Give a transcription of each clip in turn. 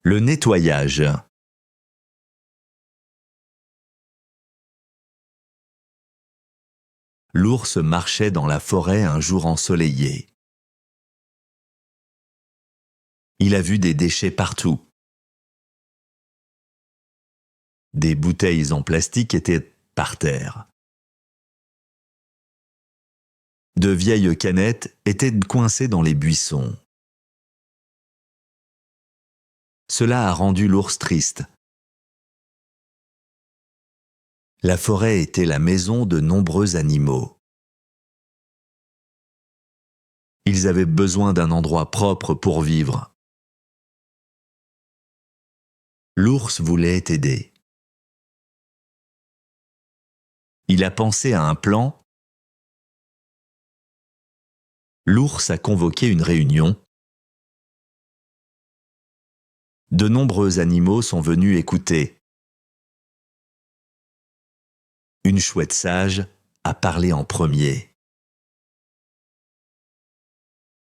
Le nettoyage. L'ours marchait dans la forêt un jour ensoleillé. Il a vu des déchets partout. Des bouteilles en plastique étaient par terre. De vieilles canettes étaient coincées dans les buissons. Cela a rendu l'ours triste. La forêt était la maison de nombreux animaux. Ils avaient besoin d'un endroit propre pour vivre. L'ours voulait aider. Il a pensé à un plan. L'ours a convoqué une réunion. De nombreux animaux sont venus écouter. Une chouette sage a parlé en premier.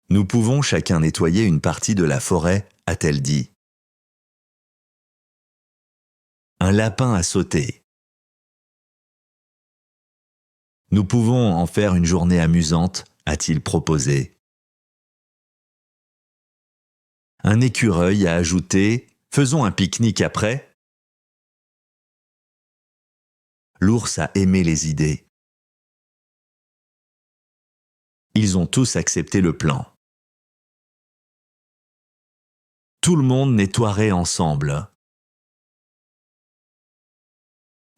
Nous pouvons chacun nettoyer une partie de la forêt, a-t-elle dit. Un lapin a sauté. Nous pouvons en faire une journée amusante, a-t-il proposé. Un écureuil a ajouté « Faisons un pique-nique après ». L'ours a aimé les idées. Ils ont tous accepté le plan. Tout le monde nettoierait ensemble.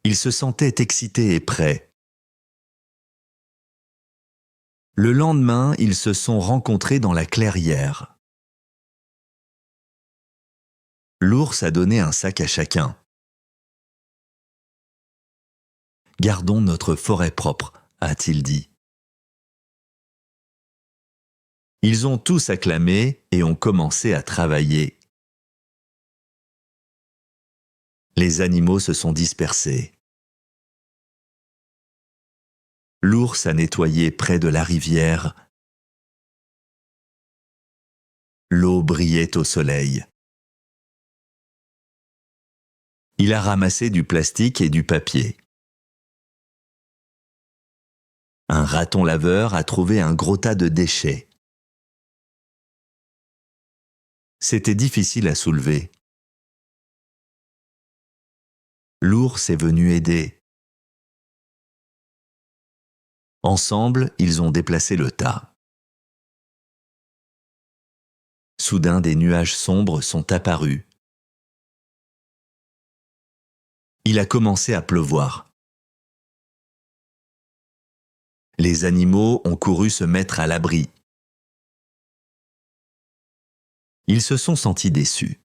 Ils se sentaient excités et prêts. Le lendemain, ils se sont rencontrés dans la clairière. L'ours a donné un sac à chacun. « Gardons notre forêt propre », a-t-il dit. Ils ont tous acclamé et ont commencé à travailler. Les animaux se sont dispersés. L'ours a nettoyé près de la rivière. L'eau brillait au soleil. Il a ramassé du plastique et du papier. Un raton laveur a trouvé un gros tas de déchets. C'était difficile à soulever. L'ours est venu aider. Ensemble, ils ont déplacé le tas. Soudain, des nuages sombres sont apparus. Il a commencé à pleuvoir. Les animaux ont couru se mettre à l'abri. Ils se sont sentis déçus.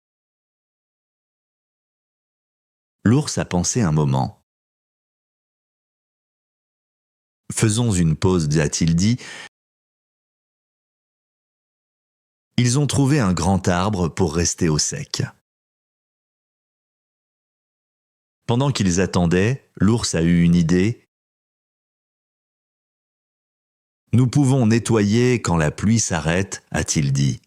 L'ours a pensé un moment. « Faisons une pause », a-t-il dit. Ils ont trouvé un grand arbre pour rester au sec. Pendant qu'ils attendaient, l'ours a eu une idée. « Nous pouvons nettoyer quand la pluie s'arrête », a-t-il dit.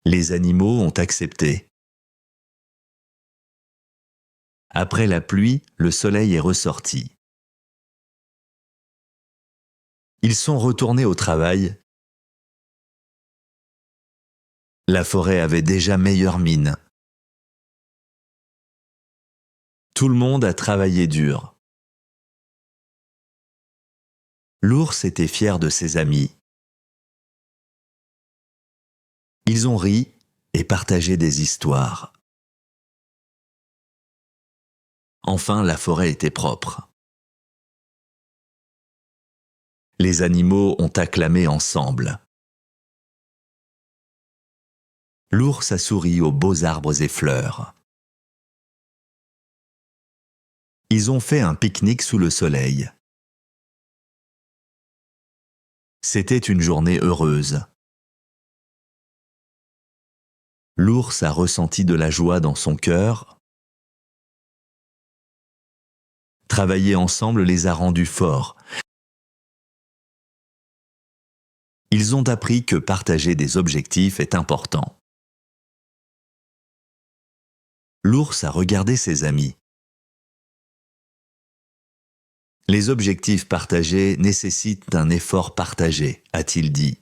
Les animaux ont accepté. Après la pluie, le soleil est ressorti. Ils sont retournés au travail. La forêt avait déjà meilleure mine. Tout le monde a travaillé dur. L'ours était fier de ses amis. Ils ont ri et partagé des histoires. Enfin, la forêt était propre. Les animaux ont acclamé ensemble. L'ours a souri aux beaux arbres et fleurs. Ils ont fait un pique-nique sous le soleil. C'était une journée heureuse. L'ours a ressenti de la joie dans son cœur. Travailler ensemble les a rendus forts. Ils ont appris que partager des objectifs est important. L'ours a regardé ses amis. Les objectifs partagés nécessitent un effort partagé, a-t-il dit.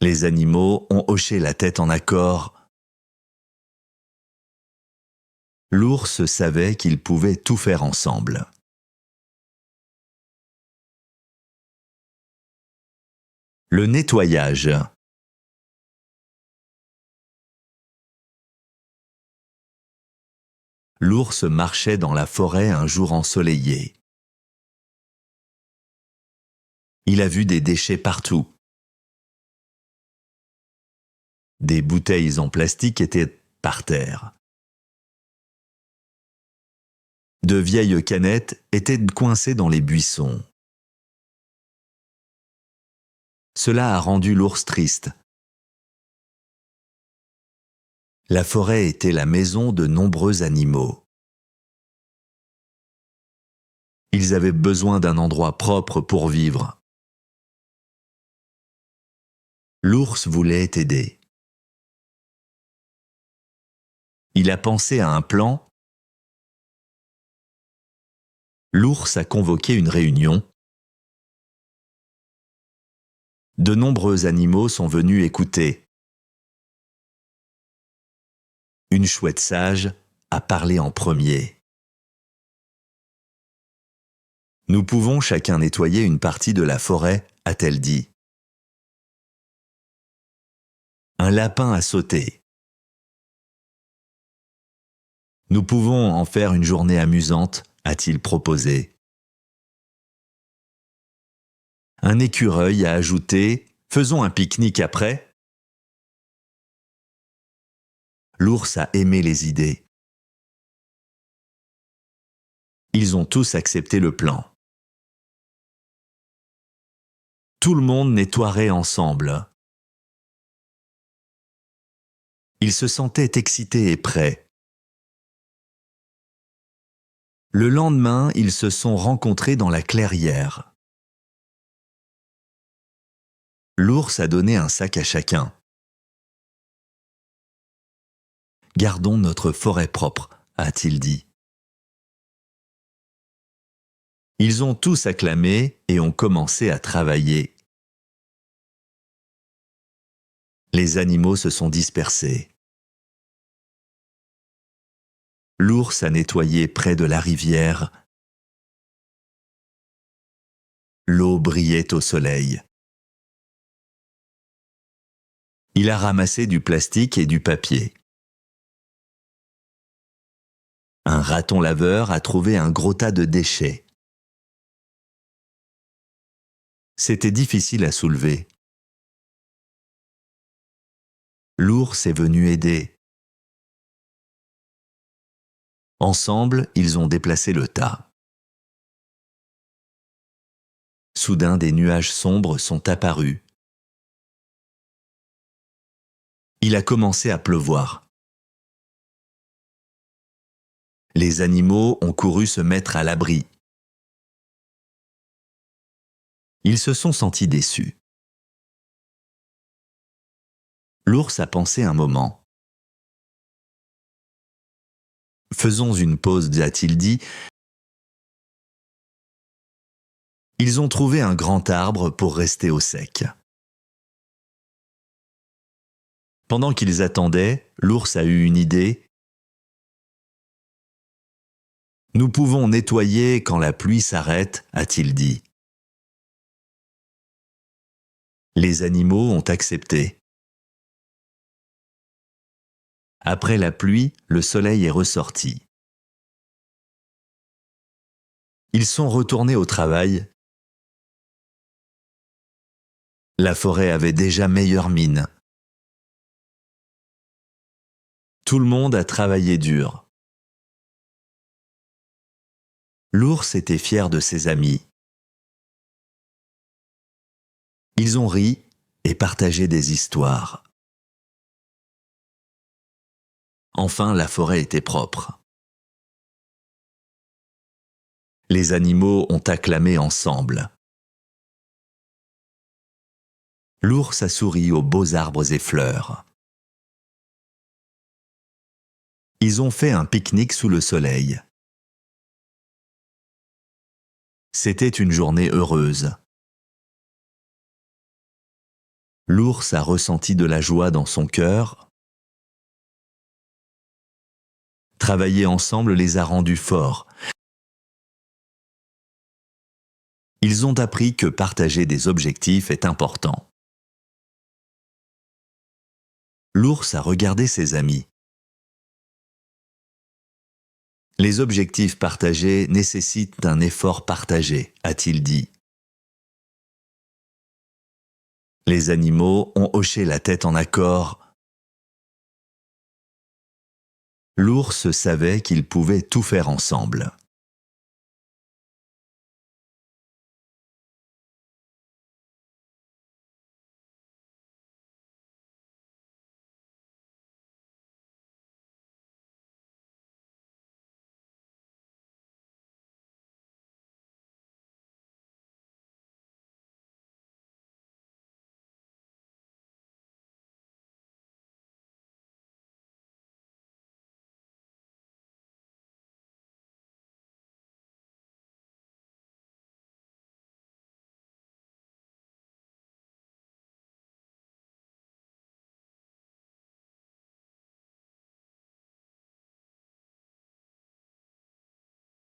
Les animaux ont hoché la tête en accord. L'ours savait qu'ils pouvaient tout faire ensemble. Le nettoyage. L'ours marchait dans la forêt un jour ensoleillé. Il a vu des déchets partout. Des bouteilles en plastique étaient par terre. De vieilles canettes étaient coincées dans les buissons. Cela a rendu l'ours triste. La forêt était la maison de nombreux animaux. Ils avaient besoin d'un endroit propre pour vivre. L'ours voulait aider. Il a pensé à un plan. L'ours a convoqué une réunion. De nombreux animaux sont venus écouter. Une chouette sage a parlé en premier. Nous pouvons chacun nettoyer une partie de la forêt, a-t-elle dit. Un lapin a sauté. Nous pouvons en faire une journée amusante, a-t-il proposé. Un écureuil a ajouté « Faisons un pique-nique après ». L'ours a aimé les idées. Ils ont tous accepté le plan. Tout le monde nettoierait ensemble. Ils se sentaient excités et prêts. Le lendemain, ils se sont rencontrés dans la clairière. L'ours a donné un sac à chacun. Gardons notre forêt propre, a-t-il dit. Ils ont tous acclamé et ont commencé à travailler. Les animaux se sont dispersés. L'ours a nettoyé près de la rivière. L'eau brillait au soleil. Il a ramassé du plastique et du papier. Un raton laveur a trouvé un gros tas de déchets. C'était difficile à soulever. L'ours est venu aider. Ensemble, ils ont déplacé le tas. Soudain, des nuages sombres sont apparus. Il a commencé à pleuvoir. Les animaux ont couru se mettre à l'abri. Ils se sont sentis déçus. L'ours a pensé un moment. Faisons une pause, a-t-il dit. Ils ont trouvé un grand arbre pour rester au sec. Pendant qu'ils attendaient, l'ours a eu une idée. Nous pouvons nettoyer quand la pluie s'arrête, a-t-il dit. Les animaux ont accepté. Après la pluie, le soleil est ressorti. Ils sont retournés au travail. La forêt avait déjà meilleure mine. Tout le monde a travaillé dur. L'ours était fier de ses amis. Ils ont ri et partagé des histoires. Enfin, la forêt était propre. Les animaux ont acclamé ensemble. L'ours a souri aux beaux arbres et fleurs. Ils ont fait un pique-nique sous le soleil. C'était une journée heureuse. L'ours a ressenti de la joie dans son cœur. Travailler ensemble les a rendus forts. Ils ont appris que partager des objectifs est important. L'ours a regardé ses amis. Les objectifs partagés nécessitent un effort partagé, a-t-il dit. Les animaux ont hoché la tête en accord. L'ours savait qu'ils pouvaient tout faire ensemble.